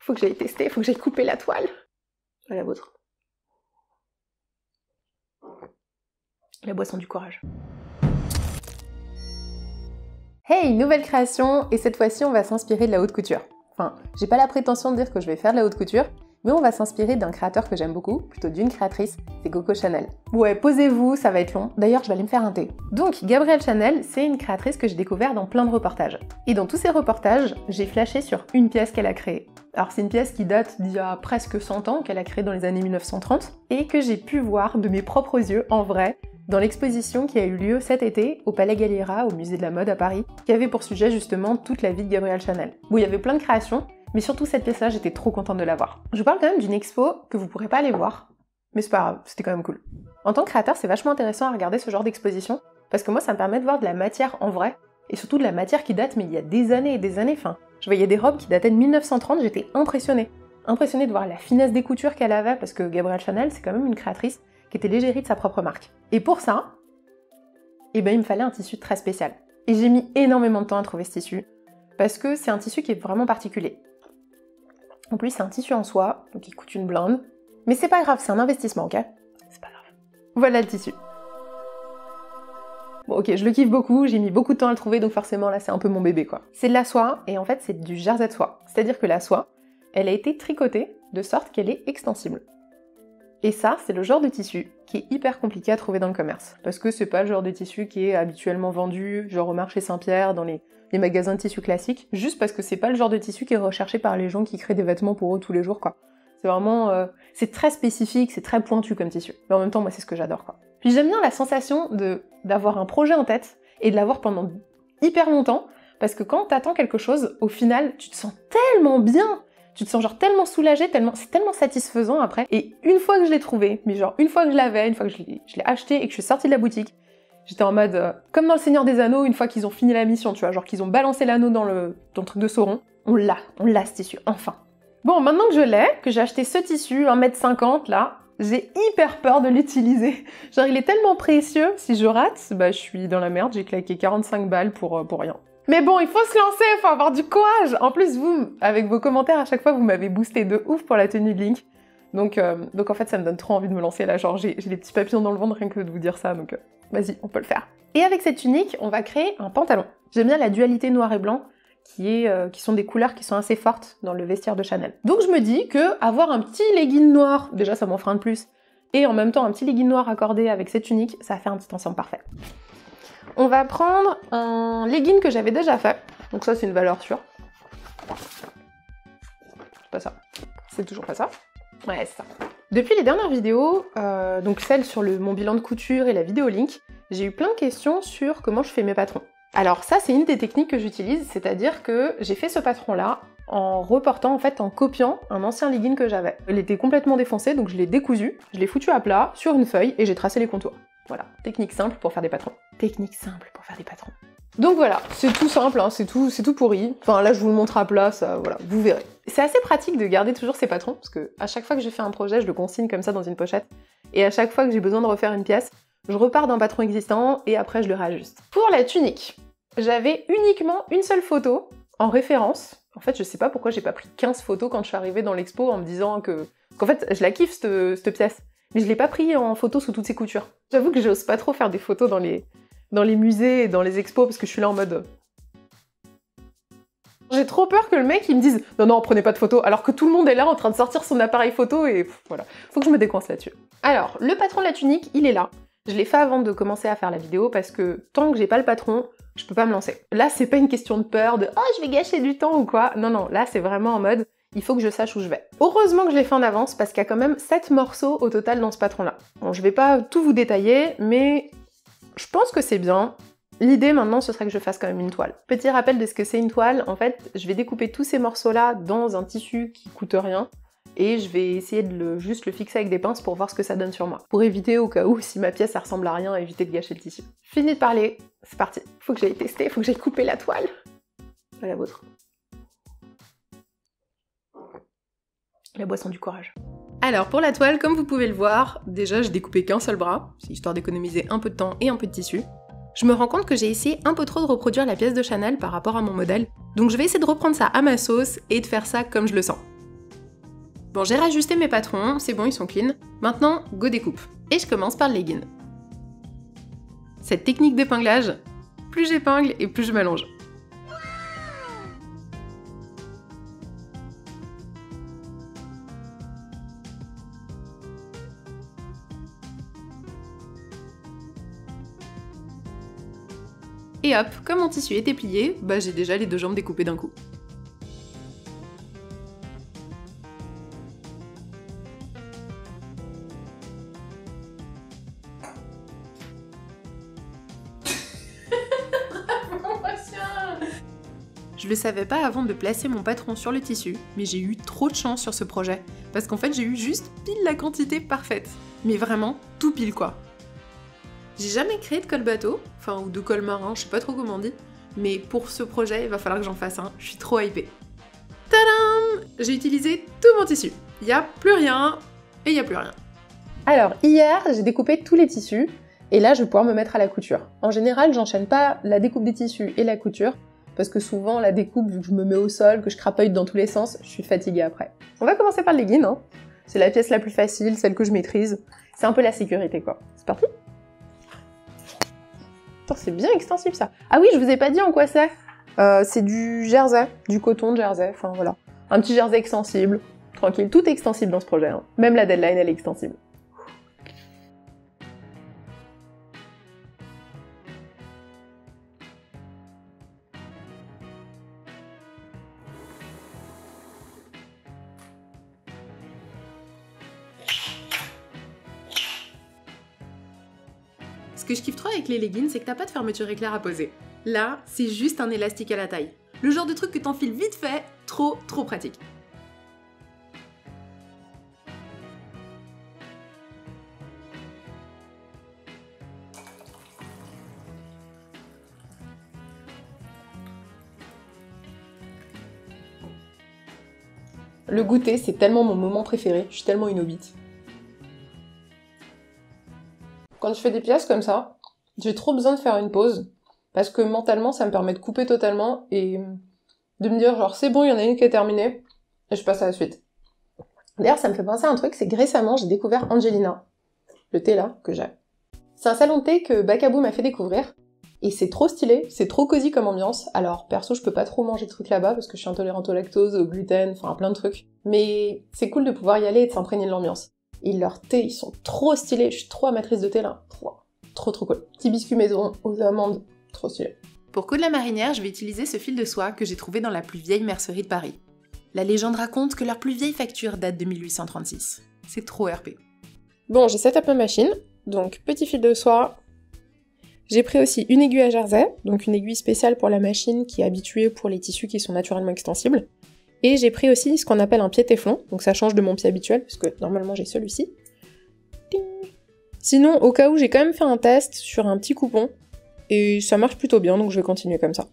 Faut que j'aille tester, faut que j'aille couper la toile. À la vôtre. La boisson du courage. Hey, nouvelle création, et cette fois-ci on va s'inspirer de la haute couture. Enfin, j'ai pas la prétention de dire que je vais faire de la haute couture, mais on va s'inspirer d'un créateur que j'aime beaucoup, plutôt d'une créatrice, c'est Coco Chanel. Ouais, posez-vous, ça va être long. D'ailleurs, je vais aller me faire un thé. Donc, Gabrielle Chanel, c'est une créatrice que j'ai découvert dans plein de reportages. Et dans tous ces reportages, j'ai flashé sur une pièce qu'elle a créée. Alors, c'est une pièce qui date d'il y a presque 100 ans, qu'elle a créée dans les années 1930, et que j'ai pu voir de mes propres yeux, en vrai, dans l'exposition qui a eu lieu cet été au Palais Galliera, au Musée de la Mode à Paris, qui avait pour sujet justement toute la vie de Gabrielle Chanel. Bon, il y avait plein de créations, mais surtout cette pièce-là, j'étais trop contente de la voir. Je vous parle quand même d'une expo que vous pourrez pas aller voir, mais c'est pas grave, c'était quand même cool. En tant que créateur, c'est vachement intéressant à regarder ce genre d'exposition, parce que moi, ça me permet de voir de la matière en vrai, et surtout de la matière qui date, mais il y a des années et des années. Enfin, je voyais des robes qui dataient de 1930, j'étais impressionnée. Impressionnée de voir la finesse des coutures qu'elle avait, parce que Gabrielle Chanel, c'est quand même une créatrice qui était l'égérie de sa propre marque. Et pour ça, il me fallait un tissu très spécial. Et j'ai mis énormément de temps à trouver ce tissu, parce que c'est un tissu qui est vraiment particulier. En plus, c'est un tissu en soie, donc il coûte une blinde. Mais c'est pas grave, c'est un investissement, ok? C'est pas grave. Voilà le tissu. Bon, ok, je le kiffe beaucoup, j'ai mis beaucoup de temps à le trouver, donc forcément, là, c'est un peu mon bébé, quoi. C'est de la soie, et en fait, c'est du jersey de soie. C'est-à-dire que la soie, elle a été tricotée de sorte qu'elle est extensible. Et ça, c'est le genre de tissu qui est hyper compliqué à trouver dans le commerce. Parce que c'est pas le genre de tissu qui est habituellement vendu, genre au marché Saint-Pierre, dans les magasins de tissus classiques, juste parce que c'est pas le genre de tissu qui est recherché par les gens qui créent des vêtements pour eux tous les jours, quoi. C'est vraiment... c'est très spécifique, c'est très pointu comme tissu. Mais en même temps, moi, c'est ce que j'adore, quoi. Puis j'aime bien la sensation d'avoir un projet en tête, et de l'avoir pendant hyper longtemps, parce que quand t'attends quelque chose, au final, tu te sens tellement bien. Tu te sens genre tellement soulagé, c'est tellement satisfaisant après. Et une fois que je l'ai trouvé, mais genre une fois que je l'avais, une fois que je l'ai acheté et que je suis sortie de la boutique, j'étais en mode, comme dans Le Seigneur des Anneaux, une fois qu'ils ont fini la mission, tu vois, genre qu'ils ont balancé l'anneau dans le truc de Sauron, on l'a ce tissu, enfin. Bon, maintenant que je l'ai, que j'ai acheté ce tissu, 1,50 m là, j'ai hyper peur de l'utiliser. Genre il est tellement précieux, si je rate, bah je suis dans la merde, j'ai claqué 45 balles pour rien. Mais bon, il faut se lancer, il faut avoir du courage. En plus, vous, avec vos commentaires, à chaque fois, vous m'avez boosté de ouf pour la tenue de Link. Donc en fait, ça me donne trop envie de me lancer là. Genre, j'ai les petits papillons dans le ventre rien que de vous dire ça, donc vas-y, on peut le faire. Et avec cette tunique, on va créer un pantalon. J'aime bien la dualité noir et blanc, qui sont des couleurs qui sont assez fortes dans le vestiaire de Chanel. Donc je me dis que avoir un petit legging noir, déjà ça m'en fera un de plus, et en même temps un petit legging noir accordé avec cette tunique, ça va faire un petit ensemble parfait. On va prendre un legging que j'avais déjà fait. Donc ça, c'est une valeur sûre. C'est pas ça. C'est toujours pas ça. Ouais, c'est ça. Depuis les dernières vidéos, donc celle sur mon bilan de couture et la vidéo Link, j'ai eu plein de questions sur comment je fais mes patrons. Alors ça, c'est une des techniques que j'utilise, c'est-à-dire que j'ai fait ce patron-là en reportant, en fait, en copiant un ancien legging que j'avais. Il était complètement défoncé, donc je l'ai décousu, je l'ai foutu à plat sur une feuille et j'ai tracé les contours. Voilà, technique simple pour faire des patrons. Technique simple pour faire des patrons. Donc voilà, c'est tout simple, hein, c'est tout pourri. Enfin là, je vous le montre à plat, ça, voilà, vous verrez. C'est assez pratique de garder toujours ces patrons, parce que à chaque fois que je fais un projet, je le consigne comme ça dans une pochette. Et à chaque fois que j'ai besoin de refaire une pièce, je repars d'un patron existant et après je le réajuste. Pour la tunique, j'avais uniquement une seule photo en référence. En fait, je sais pas pourquoi j'ai pas pris 15 photos quand je suis arrivée dans l'expo en me disant qu'en fait, je la kiffe cette pièce. Mais je l'ai pas pris en photo sous toutes ses coutures. J'avoue que j'ose pas trop faire des photos dans les musées et dans les expos parce que je suis là en mode... J'ai trop peur que le mec il me dise « Non, prenez pas de photos », alors que tout le monde est là en train de sortir son appareil photo et voilà. Faut que je me décoince là-dessus. Alors, le patron de la tunique, il est là. Je l'ai fait avant de commencer à faire la vidéo parce que tant que j'ai pas le patron, je peux pas me lancer. Là, c'est pas une question de peur, de « Oh, je vais gâcher du temps » ou quoi. Non, là, c'est vraiment en mode... Il faut que je sache où je vais. Heureusement que je l'ai fait en avance, parce qu'il y a quand même 7 morceaux au total dans ce patron-là. Bon, je vais pas tout vous détailler, mais je pense que c'est bien. L'idée maintenant, ce serait que je fasse quand même une toile. Petit rappel de ce que c'est une toile, en fait, je vais découper tous ces morceaux-là dans un tissu qui coûte rien, et je vais essayer de juste le fixer avec des pinces pour voir ce que ça donne sur moi. Pour éviter, au cas où, si ma pièce ça ressemble à rien, éviter de gâcher le tissu. Fini de parler, c'est parti. Faut que j'aille tester, faut que j'aille couper la toile. À la vôtre. La boisson du courage. Alors pour la toile, comme vous pouvez le voir, déjà j'ai découpé qu'un seul bras, c'est histoire d'économiser un peu de temps et un peu de tissu. Je me rends compte que j'ai essayé un peu trop de reproduire la pièce de Chanel par rapport à mon modèle, donc je vais essayer de reprendre ça à ma sauce et de faire ça comme je le sens. Bon, j'ai rajusté mes patrons, c'est bon, ils sont clean. Maintenant, go découpe. Et je commence par le legging. Cette technique d'épinglage, plus j'épingle et plus je m'allonge. Et hop, comme mon tissu était plié, bah j'ai déjà les deux jambes découpées d'un coup. Je le savais pas avant de placer mon patron sur le tissu, mais j'ai eu trop de chance sur ce projet, parce qu'en fait j'ai eu juste pile la quantité parfaite. Mais vraiment, tout pile quoi. J'ai jamais créé de col bateau, ou de col marin, je sais pas trop comment on dit, mais pour ce projet, il va falloir que j'en fasse un, je suis trop hypée. Tadam! J'ai utilisé tout mon tissu. Il y a plus rien, et il y a plus rien. Alors, hier, j'ai découpé tous les tissus, et là, je vais pouvoir me mettre à la couture. En général, j'enchaîne pas la découpe des tissus et la couture, parce que souvent, la découpe, vu que je me mets au sol, que je crapaille dans tous les sens, je suis fatiguée après. On va commencer par le legging, hein. C'est la pièce la plus facile, celle que je maîtrise. C'est un peu la sécurité, quoi. C'est parti? C'est bien extensif, ça. Ah oui, je vous ai pas dit en quoi c'est. C'est du jersey, du coton de jersey, voilà. Un petit jersey extensible, tranquille. Tout est extensible dans ce projet, hein. Même la deadline, elle est extensible. Ce que je kiffe trop avec les leggings, c'est que t'as pas de fermeture éclair à poser. Là, c'est juste un élastique à la taille. Le genre de truc que t'enfiles vite fait, trop pratique. Le goûter, c'est tellement mon moment préféré, je suis tellement une hobbit. Quand je fais des pièces comme ça, j'ai trop besoin de faire une pause, parce que mentalement, ça me permet de couper totalement et de me dire genre c'est bon, il y en a une qui est terminée, et je passe à la suite. D'ailleurs, ça me fait penser à un truc, c'est que récemment, j'ai découvert Angelina, le thé là, que j'ai. C'est un salon de thé que Bacabou m'a fait découvrir, et c'est trop stylé, c'est trop cosy comme ambiance. Alors, perso, je peux pas trop manger de trucs là-bas, parce que je suis intolérante au lactose, au gluten, plein de trucs. Mais c'est cool de pouvoir y aller et de s'imprégner de l'ambiance. Et leurs thés, ils sont trop stylés, je suis trop amatrice de thé là. Trop cool. Petit biscuit maison aux amandes, trop stylé. Pour coudre la marinière, je vais utiliser ce fil de soie que j'ai trouvé dans la plus vieille mercerie de Paris. La légende raconte que leur plus vieille facture date de 1836. C'est trop RP. Bon, j'ai setup ma machine, donc petit fil de soie. J'ai pris aussi une aiguille à jersey, donc une aiguille spéciale pour la machine qui est habituée pour les tissus qui sont naturellement extensibles. Et j'ai pris aussi ce qu'on appelle un pied téflon, donc ça change de mon pied habituel, puisque normalement j'ai celui-ci. Ding. Sinon, au cas où, j'ai quand même fait un test sur un petit coupon, et ça marche plutôt bien, donc je vais continuer comme ça.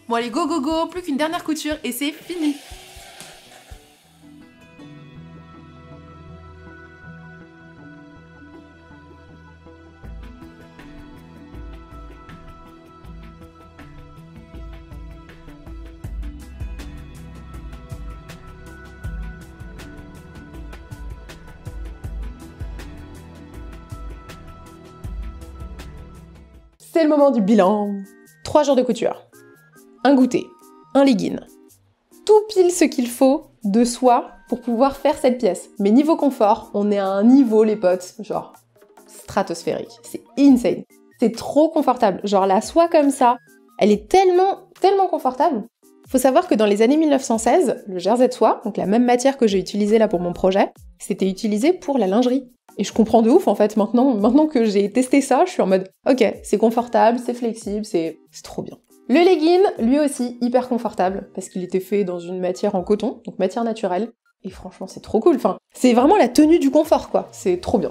Bon allez, go, plus qu'une dernière couture et c'est fini. C'est le moment du bilan. 3 jours de couture. Un goûter, un legging. Tout pile ce qu'il faut de soie pour pouvoir faire cette pièce. Mais niveau confort, on est à un niveau, les potes, genre stratosphérique. C'est insane. C'est trop confortable. Genre la soie comme ça, elle est tellement confortable. Faut savoir que dans les années 1916, le jersey de soie, donc la même matière que j'ai utilisée là pour mon projet, c'était utilisé pour la lingerie. Et je comprends de ouf en fait, maintenant que j'ai testé ça, je suis en mode ok, c'est confortable, c'est flexible, c'est trop bien. Le legging, lui aussi, hyper confortable, parce qu'il était fait dans une matière en coton, donc matière naturelle, et franchement c'est trop cool, c'est vraiment la tenue du confort quoi, c'est trop bien.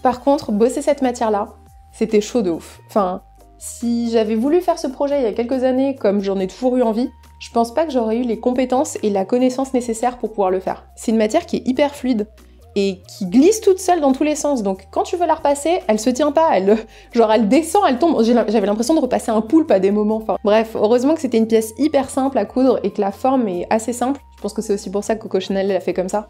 Par contre, bosser cette matière-là, c'était chaud de ouf. Si j'avais voulu faire ce projet il y a quelques années, comme j'en ai toujours eu envie, je pense pas que j'aurais eu les compétences et la connaissance nécessaires pour pouvoir le faire. C'est une matière qui est hyper fluide, et qui glisse toute seule dans tous les sens. Donc quand tu veux la repasser, elle se tient pas, elle descend, elle tombe. J'avais l'impression de repasser un poulpe à des moments. Enfin, bref, heureusement que c'était une pièce hyper simple à coudre et que la forme est assez simple. Je pense que c'est aussi pour ça que Coco Chanel l'a fait comme ça.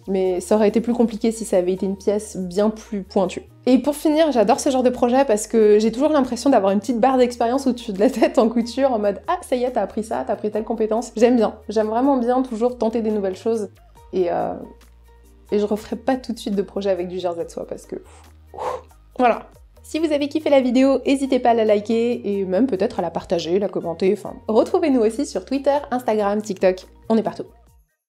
Mais ça aurait été plus compliqué si ça avait été une pièce bien plus pointue. Et pour finir, j'adore ce genre de projet parce que j'ai toujours l'impression d'avoir une petite barre d'expérience au-dessus de la tête en couture, en mode « Ah, ça y est, t'as appris ça, t'as appris telle compétence ». J'aime bien, j'aime vraiment bien toujours tenter des nouvelles choses. Et je referai pas tout de suite de projet avec du jersey de soie parce que... Voilà. Si vous avez kiffé la vidéo, n'hésitez pas à la liker et même peut-être à la partager, la commenter, enfin... Retrouvez-nous aussi sur Twitter, Instagram, TikTok, on est partout.